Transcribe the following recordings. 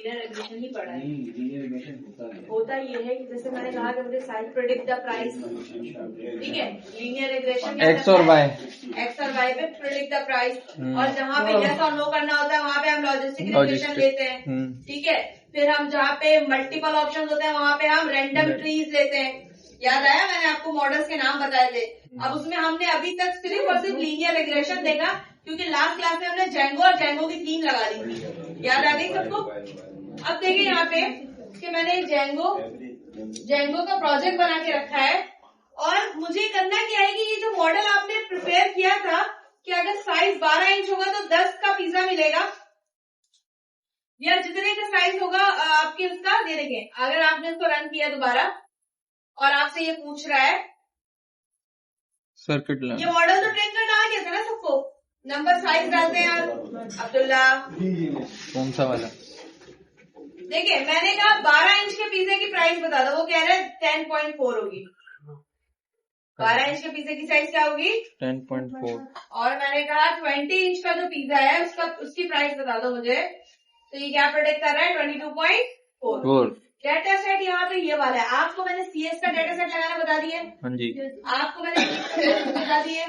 Linear regression ही पढ़ा है। होता ये है कि जैसे मैंने कहा कि मुझे साइज प्रेडिक्ट द प्राइस, ठीक है, लीनियर रिग्रेशन एक्स और वाई पे प्रेडिक्ट द प्राइस, और जहाँ पे यस और नो करना होता है वहाँ पे हम लॉजिस्टिक रिग्रेशन लेते हैं, ठीक है। फिर हम जहाँ पे मल्टीपल ऑप्शन होते हैं वहाँ पे हम रैंडम ट्रीज लेते हैं। याद आया, मैंने आपको मॉडल्स के नाम बताए थे। अब उसमें हमने अभी तक सिर्फ और सिर्फ लीनियर रिग्रेशन देखा, क्योंकि लास्ट क्लास में हमने जेंगो और जेंगो की थीम लगा दी थी। याद आ गई सबको? अब देखिए यहाँ पे कि मैंने जेंगो का प्रोजेक्ट बना के रखा है, और मुझे करना क्या है कि ये जो मॉडल आपने प्रिपेयर किया था कि अगर साइज 12 इंच होगा तो 10 का पिज्जा मिलेगा, या जितने का साइज होगा आपके उसका दे देंगे। अगर आपने इसको रन किया दोबारा और आपसे ये पूछ रहा है सर्किट, ये मॉडल तो ट्रेन करना आ गया था ना सबको, नंबर साइज डालते हैं यार अब्दुल्ला, कौन सा वाला? देखिए मैंने कहा 12 इंच के पिज्जे की प्राइस बता दो, वो कह रहे हैं 10.4 होगी। 12 इंच के पिज्जे की साइज क्या होगी? 10.4। और मैंने कहा 20 इंच का जो पिज्जा है उसकी प्राइस बता दो मुझे, तो ये क्या प्रोडक्ट कर रहा है? 22.4। डेटा सेट यहाँ पे ये वाला है। आपको मैंने सीएस का डेटा सेट लगाना बता दिया, हाँ जी, आपको मैंने बता दिया,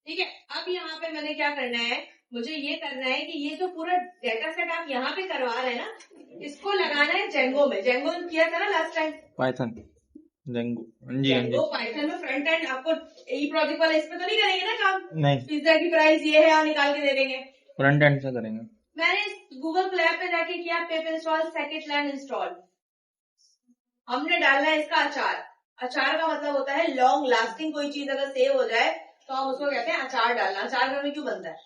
ठीक है। अब यहाँ पे मैंने क्या करना है, मुझे ये करना है कि ये जो पूरा डेटा सेट आप यहाँ पे करवा रहे हैं ना, इसको लगाना है जेंगो में। जेंगो किया था ना last time, Python Django, Django Python में फ्रंट एंड। आपको ई प्रोजेक्ट वाला इस पे तो नहीं करेंगे ना काम? नहीं, पिज्जा की प्राइस ये है और निकाल के दे देंगे, फ्रंट एंड से करेंगे। मैंने गूगल क्लैप पे जाके किया पिप इंस्टॉल सेकंड लाइन इंस्टॉल। हमने डालना है इसका अचार। अचार का मतलब होता है लॉन्ग लास्टिंग, कोई चीज अगर सेव हो जाए तो हम उसको कहते हैं अचार डालना। अचार घर में क्यों बनता है?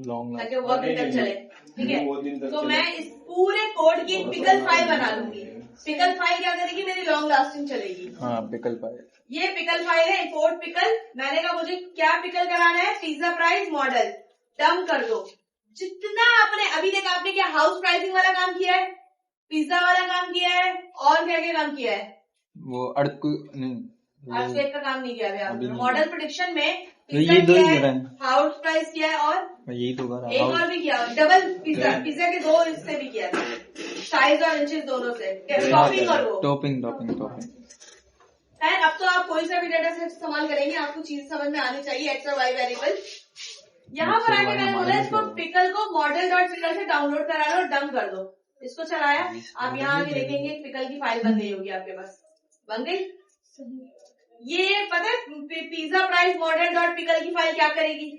लॉन्ग, ताकि बहुत दिन तक चले, ठीक है। तो मैं इस पूरे कोड की एक पिकल फाइल बना लूंगी। पिकल फाइल क्या करेगी? मेरी लॉन्ग लास्टिंग चलेगी। हाँ, पिकल फाइल, ये पिकल फाइल है, इंपोर्ट पिकल। मैंने कहा मुझे क्या पिकल कराना है? पिज्जा प्राइस मॉडल डंप कर दो। जितना आपने अभी तक आपने क्या हाउस प्राइसिंग वाला काम किया है, पिज्जा वाला काम किया है, और क्या क्या काम किया है? वो अर्थक्वेक का काम नहीं किया अभी आपने। मॉडल प्रेडिक्शन में ये दो ही है, हाउस प्राइस किया है, और यही तो कर एक और भी किया, डबल पिज्जा के 2 इससे भी किया था, साइज और इंचेस दोनों से, टॉपिंग और वो टॉपिंग। है। अब तो आप कोई सा भी डेटा सेट इस्तेमाल करेंगे, आपको चीज समझ में आनी चाहिए, एक्स और वाई वेरिएबल। यहाँ पर आके मैंने बोला इसको पिकल को मॉडल डॉट पिकल से डाउनलोड करा लो और डंप कर दो। इसको चलाया, आप यहाँ आके देखेंगे पिकल की फाइल बन गई होगी आपके पास। बन गई? ये पता है pizza price model dot pickle की फाइल क्या करेगी?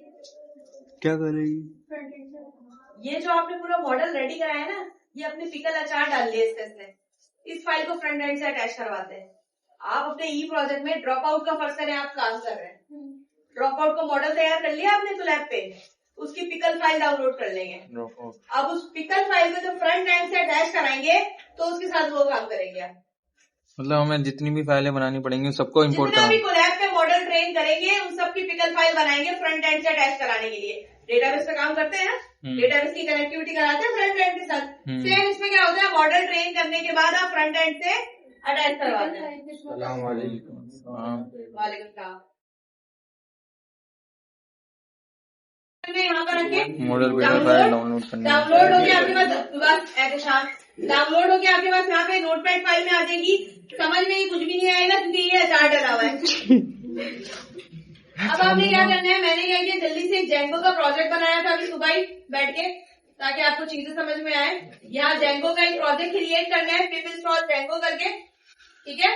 ये जो आपने पूरा मॉडल रेडी कराया है ना, ये अपने पिकल अचार डाल दिए इसमें। इस फाइल को फ्रंट एंड से अटैच करवाते हैं। आप अपने ई प्रोजेक्ट में ड्रॉप आउट का फर्ज करें, आप काम कर रहे हैं, ड्रॉप आउट का मॉडल तैयार कर लिया आपने तो लैब पे, उसकी पिकल फाइल डाउनलोड कर लेंगे। अब उस पिकल फाइल को जब फ्रंट एंड से अटैच कराएंगे तो उसके साथ वो काम करेंगे आप। मतलब हमें जितनी भी फाइलें बनानी पड़ेंगी सबको इंपोर्ट जितना भी कोलैब पे मॉडल ट्रेन करेंगे उन सबकी पिकल फाइल बनाएंगे फ्रंट एंड से अटैच कराने के लिए। डेटाबेस पे काम करते हैं ना, डेटाबेस की कनेक्टिविटी कराते हैं फ्रंट एंड के साथ। सेम इसमें क्या होता है, मॉडल ट्रेन करने के बाद आप फ्रंट एंड से अटैच करवाते हैं। वालेकुम सलाम। यहाँ पर रखिए, मॉडल डाउनलोड हो गया आपके पास, एहतशाम डाउनलोड हो गया आपके पास। यहाँ पे नोटपैड फाइल में आ जाएगी, समझ में कुछ भी नहीं आएगा क्योंकि ये अचार डला हुआ है। अब आपने क्या करना है, मैंने क्या किया जल्दी से एक जेंगो का प्रोजेक्ट बनाया था अभी सुबह ही बैठ के, ताकि आपको चीजें समझ में आए। यहाँ जेंगो का एक प्रोजेक्ट क्रिएट करना है, पिप इंस्टॉल जेंगो करके, ठीक है।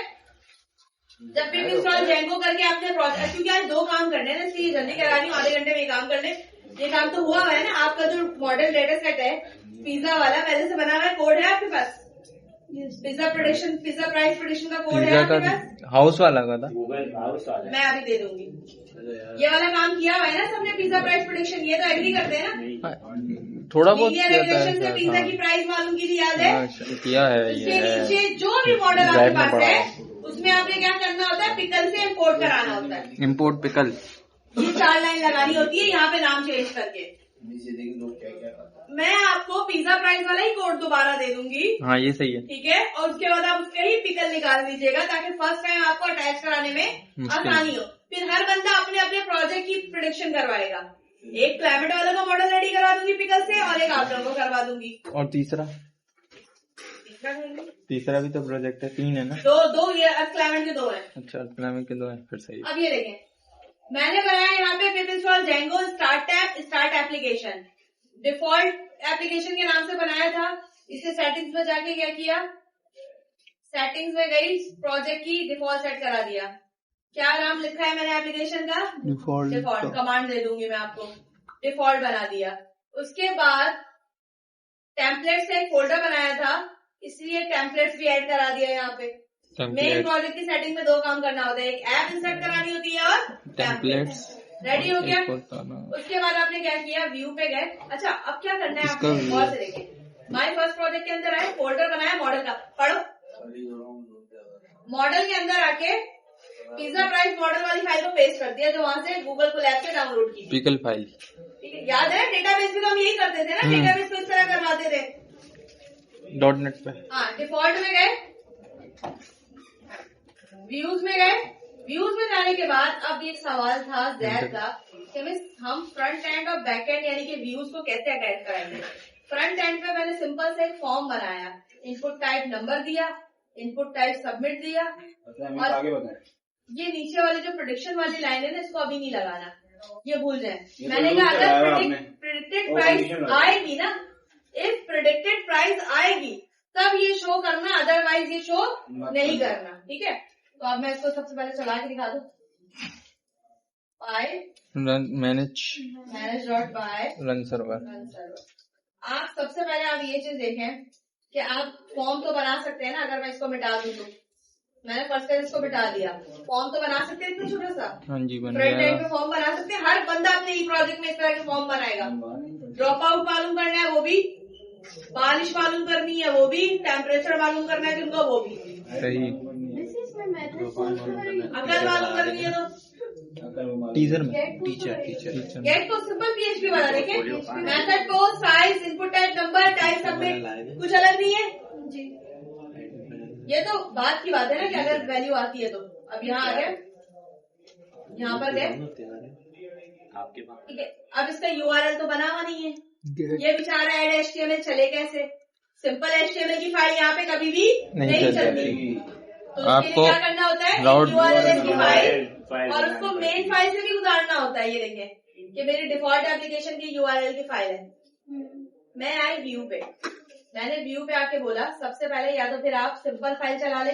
जब पिप इंस्टॉल जेंगो करके आपने प्रोजेक्ट, क्योंकि आज 2 काम करने हैं ना, इसलिए जल्दी करा रही हूँ, आधे घंटे में काम कर ले। ये काम तो हुआ है ना, आपका जो मॉडल डेटा सेट है पिज्जा वाला पहले से बना हुआ है, कोड है आपके पास। Pizza production, pizza price production का कोड है आपके पास। हाउस वाला का था, मैं अभी दे दूंगी। ये वाला काम किया हुआ है ना सबने, पिज्जा प्राइस प्रोडक्शन, ये तो एग्री करते हैं ना। थोड़ा बहुत रेगुलेशन से पिज्जा की प्राइस मालूम की थी, याद है? किया है। उसके नीचे जो भी मॉडल आपके पास है उसमें आपने क्या करना होता है, पिकल से इम्पोर्ट कराना होता है। इम्पोर्ट पिकल, ये 4 लाइन लगानी होती है, यहाँ पे नाम चेंज करके। मैं आपको पिज्जा प्राइस वाला ही कोड दोबारा दे दूंगी। हाँ ये सही है, ठीक है। और उसके बाद आप उसके ही पिकल निकाल दीजिएगा, ताकि फर्स्ट टाइम आपको अटैच कराने में आसानी हो। फिर हर बंदा अपने अपने प्रोजेक्ट की प्रेडिक्शन करवाएगा। एक क्लाइमेट वालों का मॉडल रेडी करवा दूंगी पिकल से और एक आप लोगों को करवा दूंगी। और तीसरा भी तो प्रोजेक्ट है, 3 है ना? दो ये क्लाइमेट के 2 हैं। अच्छा, क्लाइमेट के 2 हैं, फिर सही। अब ये देखें, मैंने बनाया यहाँ पे पिपिल Django start application, default application के नाम से बनाया था। इसे सेटिंग्स में जाके क्या किया, सेटिंग्स में गई, प्रोजेक्ट की डिफॉल्ट सेट करा दिया। क्या नाम लिखा है मैंने एप्लीकेशन का? डिफॉल्ट। कमांड दे दूंगी मैं आपको, डिफॉल्ट बना दिया। उसके बाद टेम्पलेट से एक फोल्डर बनाया था, इसलिए टेम्पलेट्स भी ऐड करा दिया यहाँ पे। मेन प्रोजेक्ट की सेटिंग में 2 काम करना होता है, एक ऐप इंसर्ट करानी होती है और टेम्पलेट्स। रेडी हो गया? उसके बाद आपने क्या किया, व्यू पे गए। अच्छा, अब क्या करना है आपको, गौर से देखें। माय फर्स्ट प्रोजेक्ट के अंदर आए, फोल्डर बनाया मॉडल का, पढ़ो। मॉडल के अंदर आके पिज्जा प्राइस मॉडल वाली फाइल को पेस्ट कर दिया, जो वहां से गूगल कोलैब से डाउनलोड की पिकल फाइल। ठीक है, याद है डेटाबेस पे तो हम यही करते थे ना, डेटाबेस को इस तरह करवाते थे .NET पे। हाँ, डिफॉल्ट में गए, व्यूज में गए। व्यूज में जाने के बाद अब एक सवाल था जैद का कि हम फ्रंट एंड और बैक एंड यानी कि व्यूज को कैसे अटैच कराएंगे। फ्रंट एंड पे मैंने सिंपल से एक फॉर्म बनाया, इनपुट टाइप नंबर दिया, इनपुट टाइप सबमिट दिया। और आगे बताएं, ये नीचे वाली जो प्रेडिक्शन वाली लाइन है ना, इसको अभी नहीं लगाना, ये भूल जाए। मैंने कहा अगर प्रेडिक्टेड प्राइस आएगी ना, इफ प्रेडिक्टेड प्राइस आएगी तब ये शो करना, अदरवाइज ये शो नहीं करना। ठीक है, तो अब मैं इसको सबसे पहले चला के दिखा दूं। Manage dot by run server. आप सबसे पहले आप ये चीज देखें कि आप फॉर्म तो बना सकते हैं ना, अगर मैं इसको मिटा दूं तो। मैंने फर्स्ट टाइम इसको मिटा दिया, फॉर्म तो बना सकते हैं इतना छोटा सा। हाँ जी, फ्रंट एंड पे फॉर्म बना सकते हैं। हर बंदा अपने ई प्रोजेक्ट में इस तरह के फॉर्म बनाएगा। ड्रॉप आउट मालूम करना है वो भी, बारिश मालूम करनी है वो भी, टेम्परेचर मालूम करना है जिनको वो भी सही, अकल मालूम करनी है तो टीचर में टीचर गेट को सिंपल PHP बना। देखिए, मेथड को size, input type number, type submit, कुछ अलग नहीं है जी। ये तो बात की बात है ना कि अगर वैल्यू आती है तो। अब यहाँ आ गए, यहाँ पर गए, ठीक है। अब इसका URL तो बना हुआ नहीं है, ये बेचारा ऐड HTML चले कैसे? सिंपल HTML की फाइल यहाँ पे कभी भी नहीं चलती। तो आपको क्या करना होता है, URL की फाइल और उसको मेन फाइल से भी गुजारना होता है। ये देखें कि मेरी डिफॉल्ट एप्लीकेशन की URL की फाइल है। मैं आई व्यू पे, मैंने व्यू पे आके बोला सबसे पहले या तो फिर आप सिंपल फाइल चला ले,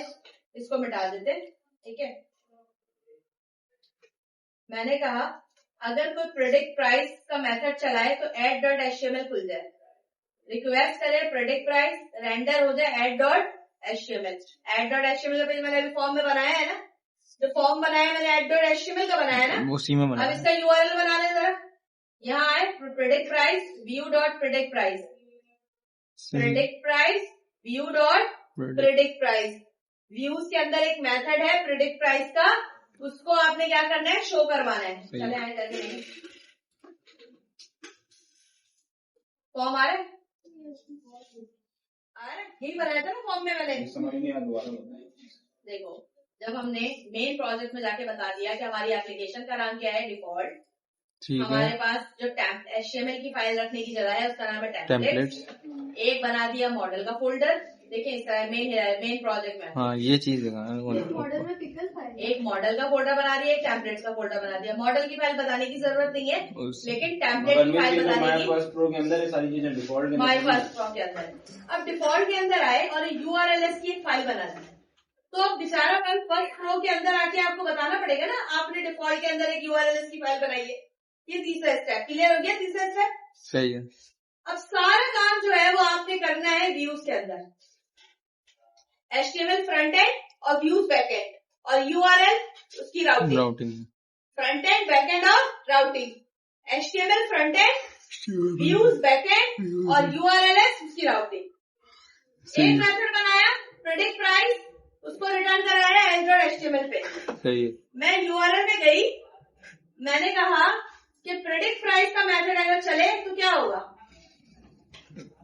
इसको मिटा देते, ठीक है। मैंने कहा अगर कोई प्रेडिक्ट प्राइस का मेथड चलाए तो add.html खुल जाए, रिक्वेस्ट करे प्रेडिक्ट प्राइस, रेंडर हो जाए add.html। add.html का पेज मैंने अभी फॉर्म में बनाया है ना, जो फॉर्म बनाया मैंने add.html का बनाया है ना, उसी में बनाया। अब इसका URL बना ले जरा, यहाँ आए predict price, view.predict price, predict price, view.predict price। Views के अंदर एक मेथड है प्रेडिक्ट प्राइस का, उसको आपने क्या करना है, शो करवाना है। चले आए करके फॉर्म आ रहा है, यही बनाया था ना फॉर्म में मैंने। देखो, जब हमने मेन प्रोजेक्ट में जाके बता दिया कि हमारी एप्लीकेशन का नाम क्या है, डिफॉल्ट, हमारे पास जो HTML की फाइल रखने की जगह है उसका नाम है टेम्पलेट्स। एक बना दिया मॉडल का फोल्डर, देखिए इस तरह मेन प्रोजेक्ट में। हाँ, ये चीज मॉडल में पिकल फाइल, एक मॉडल का फोल्डर बना दिया, एक टेम्पलेट्स का फोल्डर बना दिया। मॉडल की फाइल बताने की जरूरत नहीं है, लेकिन टेम्पलेट की फाइल बताने की। माय फर्स्ट प्रो के अंदर सारी चीजें डिफॉल्ट, माय फर्स्ट प्रो के अंदर। अब डिफॉल्ट के अंदर आए और URLs की एक फाइल बना दी, तो अब बेचारा फर्स्ट प्रो के अंदर आके आपको बताना पड़ेगा ना, आपने डिफॉल्ट के अंदर एक URLs की फाइल बनाई है। ये तीसरा स्टेप क्लियर हो गया, तीसरा स्टेप सही है। अब सारा काम जो है वो आपने करना है व्यूज के अंदर, HTML फ्रंट एंड और व्यूज बैक एंड, और URL उसकी routing, front end back end और routing, HTML front end, views back end और URLs उसकी राउटिंग। एक मेथड बनाया प्रेडिक्ट प्राइस, उसको रिटर्न कराया as.html पे। सही है। मैं URL पे गई, मैंने कहा कि प्रेडिक्ट प्राइस का मेथड अगर चले तो क्या होगा,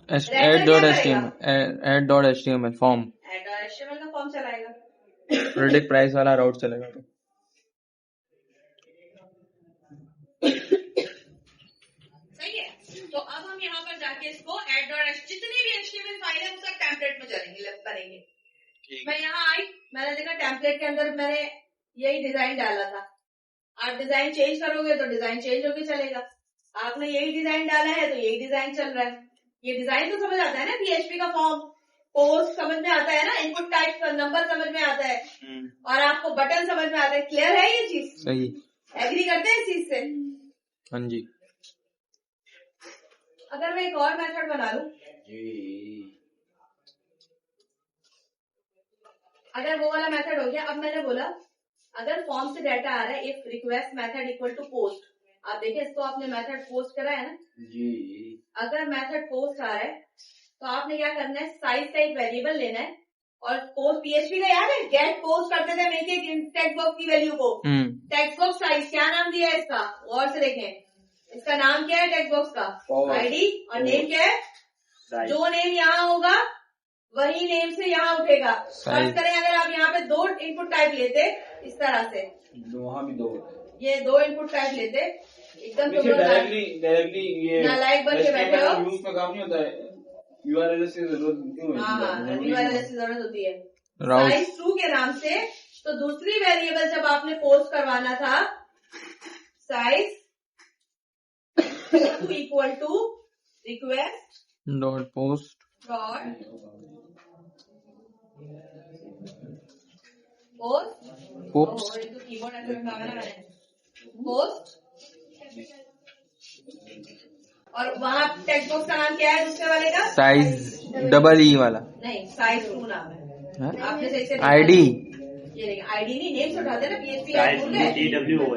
add.html फॉर्म, add.html का फॉर्म चलाएगा, प्रेडिक्ट प्राइस वाला राउट चलेगा। बनेंगे। मैं यहाँ आई, मैंने देखा टेम्पलेट के अंदर मैंने यही डिजाइन डाला था। आप डिजाइन चेंज करोगे तो डिजाइन चेंज होके चलेगा। आपने यही डिजाइन डाला है तो यही डिजाइन चल रहा है। ये डिजाइन तो समझ आता है ना, PHP का फॉर्म पोस्ट समझ में आता है ना, इनपुट टाइप का नंबर समझ में आता है और आपको बटन समझ में आता है। क्लियर है ये चीज? सही। एग्री करते हैं इस चीज से? हाँ जी। अगर मैं एक और मेथड बना लूं, अगर वो वाला मेथड हो गया, अब मैंने बोला अगर फॉर्म से डाटा आ रहा है, if request method equal to post, आप देखिए इसको आपने मेथड पोस्ट करा है ना जी। अगर मेथड पोस्ट आ रहा है तो आपने क्या करना है, साइज का एक वेरिएबल लेना है और पोस्ट PHP का याद है गेट पोस्ट करते थे हम एक टेक्स्ट बॉक्स की वैल्यू को। टेक्स्ट बॉक्स साइज क्या नाम दिया है इसका, और से देखें इसका नाम क्या है टेक्स्ट बॉक्स का, ID, और नेम क्या है, जो नेम यहाँ होगा वही नेम से यहाँ उठेगा। फर्ज करें अगर आप यहाँ पे 2 इनपुट टाइप लेते इस तरह से, वहाँ भी 2, ये 2 इनपुट टाइप लेते एकदम डायरेक्टली ये नालायक बन के बैठे हो, यूज का काम नहीं होता है, URL से जरूरत क्यों है? हाँ, URL से जरूरत होती है साइज ट्रू के नाम से। तो दूसरी वेरिएबल जब आपने पोस्ट करवाना था, size equal to request dot post dot post, keyboard ऐसे रखा है ना मैंने, पोस्ट, और वहाँ टेक्स्ट बॉक्स का नाम क्या है दूसरे वाले का, साइज DE वाला नहीं, साइज 2 नाम है। आपने सही से ID, ये देखिए ID नहीं, नेम से उठाते ना PHP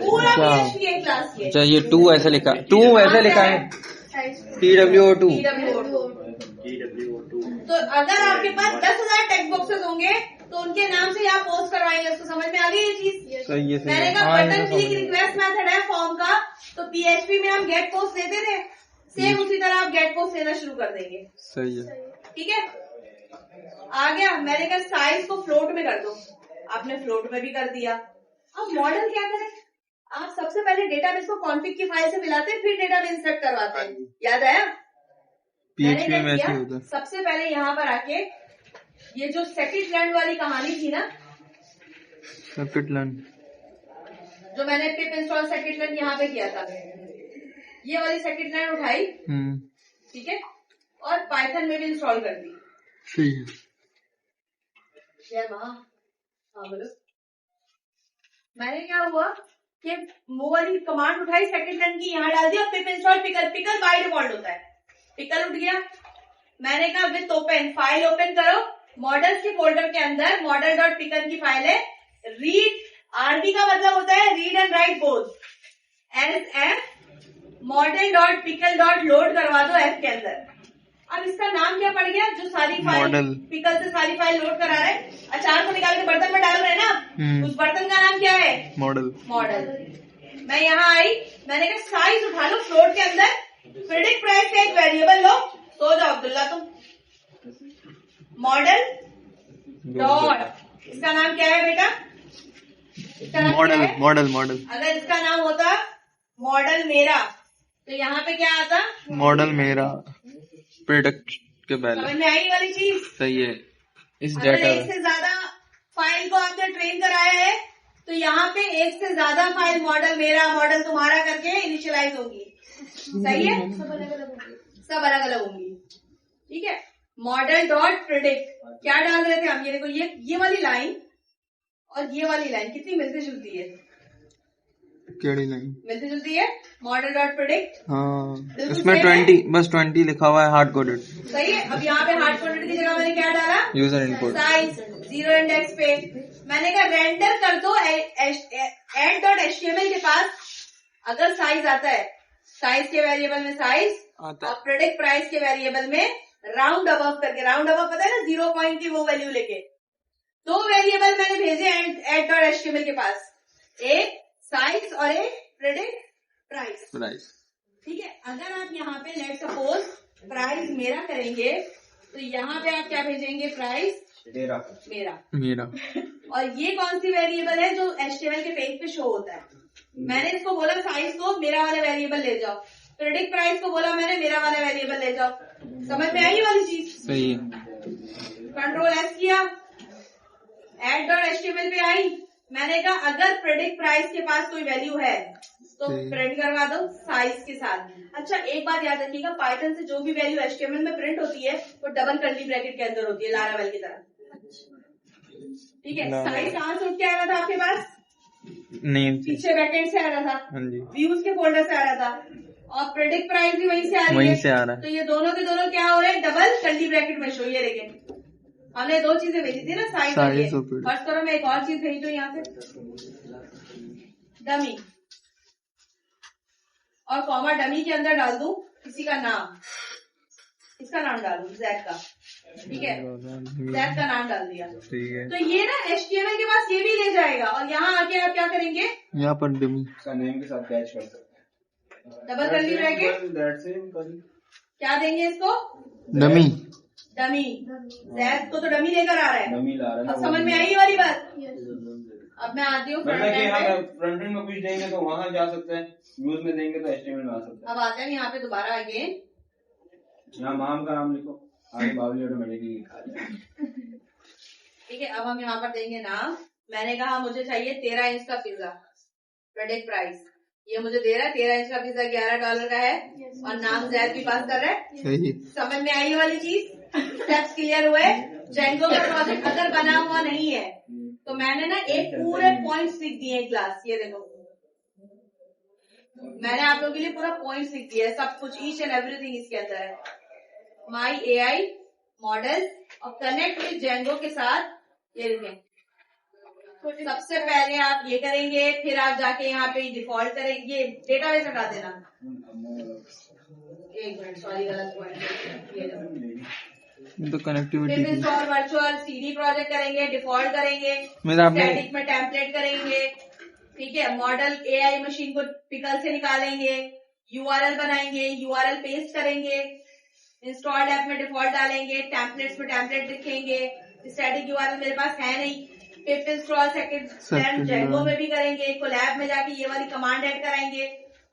पूरा PHP एक क्लास की। अच्छा ये 2 ऐसे लिखा, 2 ऐसे लिखा है, TWO2। तो अगर आपके पास 10,000 टेक्स्ट बॉक्सेस होंगे तो उनके नाम से यहाँ पोस्ट करवाएंगे। उसको समझ में आ गई ये चीज? सही है। मैंने कहा बटन क्लिक रिक्वेस्ट मेथड है फॉर्म का, तो PHP में हम गेट पोस्ट देते थे, सेम उसी तरह आप गेट पोस्ट देना शुरू कर देंगे। सही है, ठीक है। आ गया, मैंने कहा साइज को फ्लोट में कर दो, आपने फ्लोट में भी कर दिया। अब मॉडल क्या करें, आप सबसे पहले डेटाबेस को कॉन्फिग की फाइल से मिलाते हैं, फिर डेटाबेस इंसर्ट करवाते हैं, याद आया? PHP में ऐसे होता है। सबसे पहले यहाँ पर आके ये जो सेकंड लर्न वाली कहानी थी ना, सेकंड लर्न जो मैंने पिप इंस्टॉल सेकंड लर्न यहाँ पे किया था, ये वाली सेकंड लर्न उठाई, ठीक है, और पाइथन में भी इंस्टॉल कर दी। सही है। हाँ बोलो। मैंने क्या हुआ कि वो वाली कमांड उठाई सेकंड लर्न की, यहाँ डाल दी और पिप install pickle, pickle by default होता है, पिकल उठ गया। मैंने कहा विथ ओपन, फाइल ओपन करो, मॉडल्स के फोल्डर के अंदर मॉडल डॉट पिकल की फाइल है, रीड, RB का मतलब होता है read and right both, SF model dot pickle dot load करवा दो F के अंदर। अब इसका नाम क्या पड़ गया, जो सारी फाइल पिकल से सारी फाइल लोड करा रहे हैं, अचार को निकाल के बर्तन में डाल रहे हैं ना, उस बर्तन का नाम क्या है, मॉडल। मैं यहाँ आई, मैंने कहा साइज उठा लो फ्लोट के अंदर, प्रेडिक्ट प्राइस का एक वेरिएबल लो, सो जाओ अब्दुल्ला तुम, मॉडल डॉट, इसका नाम क्या है बेटा, मॉडल। अगर इसका नाम होता मॉडल मेरा तो यहाँ पे क्या आता, मॉडल मेरा प्रोडक्ट के पहले। समझ में आई वाली चीज? सही है। इस अगर डाटा एक से ज्यादा फाइल को आपने ट्रेन कराया है तो यहाँ पे एक से ज्यादा फाइल मॉडल मेरा मॉडल तुम्हारा करके इनिशियलाइज होगी। सही है, सब अलग अलग होंगी। ठीक है, मॉडल डॉट प्रेडिक्ट क्या डाल रहे थे हम, ये देखो, ये वाली लाइन और ये वाली लाइन कितनी मिलती जुलती है, केड़ी लाइन मिलती जुलती है, मॉडल डॉट प्रेडिक्ट। हाँ, इसमें 20 बस 20 लिखा हुआ है हार्ड कोडेड। सही है। अब यहाँ पे हार्ड कोडेड की जगह मैंने क्या डाला, यूजर इनपुट, साइज 0 इंडेक्स पे। मैंने कहा रेंडर कर दो एड डॉट HTML के पास, अगर साइज आता है, साइज के वेरिएबल में साइज और प्रेडिक्ट प्राइस के वेरिएबल में राउंड अबव करके, राउंड अबव पता है ना, 0 पॉइंट की वो वैल्यू लेके, 2 वेरिएबल मैंने भेजे एड डॉट HTML के पास, एक साइज और एक प्रेडिक्ट प्राइस। ठीक है, अगर आप यहाँ पे लेट सपोज प्राइस मेरा करेंगे तो यहाँ पे आप क्या भेजेंगे, प्राइस मेरा और ये कौन सी वेरिएबल है जो HTML के पेज पे शो होता है। मैंने इसको बोला साइज को मेरा वाला वेरिएबल ले जाओ, प्रेडिक्ट प्राइस को बोला मैंने मेरा वाला वेरिएबल ले जाओ। समझ में आई वाली चीज? सही है। कंट्रोल HTML पे आई, मैंने कहा अगर प्रेडिक्ट प्राइस के पास कोई वैल्यू है तो प्रिंट करवा दो साइज के साथ। अच्छा एक बात याद रखिएगा, पाइथन से जो भी वैल्यू HTML में प्रिंट होती है वो डबल कर्ली ब्रैकेट के अंदर होती है, लारावेल की तरह। ठीक है, साइज कहाँ से उठ के आ रहा था आपके पास? नेम पीछे बैकेंड से आ रहा था, हाँ जी, व्यूज के फोल्डर से आ रहा था, और प्रेडिक्ट प्राइस भी वहीं से आ रही है, वहीं से आ रहा है। तो ये दोनों के दोनों क्या हो रहे हैं? डबल कर्ली ब्रैकेट में शो। ये लेकिन हमने दो चीजें भेजी थी ना, साइज और ये। फर्स्ट करो, मैं एक और चीज भेज दूं यहाँ से, डमी, और कॉमा डमी के अंदर डाल दूं किसी का नाम, इसका नाम डाल दूं जैक का। ठीक है, जैक का नाम डाल दिया। ठीक है, तो ये ना HTML के पास ये भी ले जाएगा, और यहाँ आके आप क्या करेंगे? यहाँ पर डमी उसका नेम के साथ कैच कर सकते हैं। डबल कर्ली ब्रैकेट क्या देंगे इसको? डमी। डमी, जैक को तो डमी लेकर आ रहा है। डमी ला रहा है। अब समझ में आई वाली बात? अब मैं आती हूँ मतलब कि हम फ्रंट एंड में कुछ देंगे तो वहाँ जा सकते हैं, व्यूज में देंगे तो HTML में आ सकते हैं। अब आते हैं यहाँ पे दोबारा आगे, यहाँ माम का नाम लिखो, आगे बावली ऑटोमेटिकली लिखा जाए। ठीक है, अब हम यहाँ पर देंगे नाम। मैंने कहा मुझे चाहिए 13 इंच का पिज्जा, प्रोडक्ट प्राइस ये मुझे दे रहा है, 13 इंच का पिज्जा $11 का है, और नाम जैद भी पास कर रहा है। सही, समझ में आई वाली चीज? स्टेप्स क्लियर हुए? जेंगो का प्रोजेक्ट अगर बना हुआ नहीं है तो मैंने ना एक पूरे पॉइंट्स लिख दिए क्लास, ये देखो मैंने आप लोगों के लिए पूरा पॉइंट्स लिख दिया है, सब कुछ, ईच एंड एवरीथिंग इसके अंदर है। माई AI मॉडल और कनेक्ट विद जेंगो के साथ, ये देखें। सबसे पहले आप ये करेंगे, फिर आप जाके यहाँ पे डिफॉल्ट करेंगे, डेटाबेस हटा देना। एक मिनट, सॉरी गलत पॉइंट। तो connectivity install virtual CD project करेंगे, डिफॉल्ट करेंगे, स्टैटिक में टेम्पलेट करेंगे। ठीक है, मॉडल AI मशीन को पिकल से निकालेंगे, URL बनाएंगे, URL पेस्ट करेंगे, इंस्टॉल्ड ऐप में डिफॉल्ट डालेंगे, टेम्पलेट्स में टेम्पलेट लिखेंगे। स्टैटिक URL मेरे पास है नहीं, पिप इंस्टॉल सेकंड जेंगो में भी करेंगे, कोलैब में जाके ये वाली कमांड ऐड कराएंगे,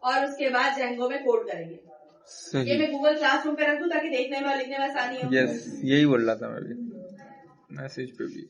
और उसके बाद जेंगो में कोड करेंगे। सही। ये मैं गूगल क्लासरूम पे रख दूं ताकि देखने में और लिखने में आसानी हो। यस, यही बोल रहा था मैं भी मैसेज पे भी।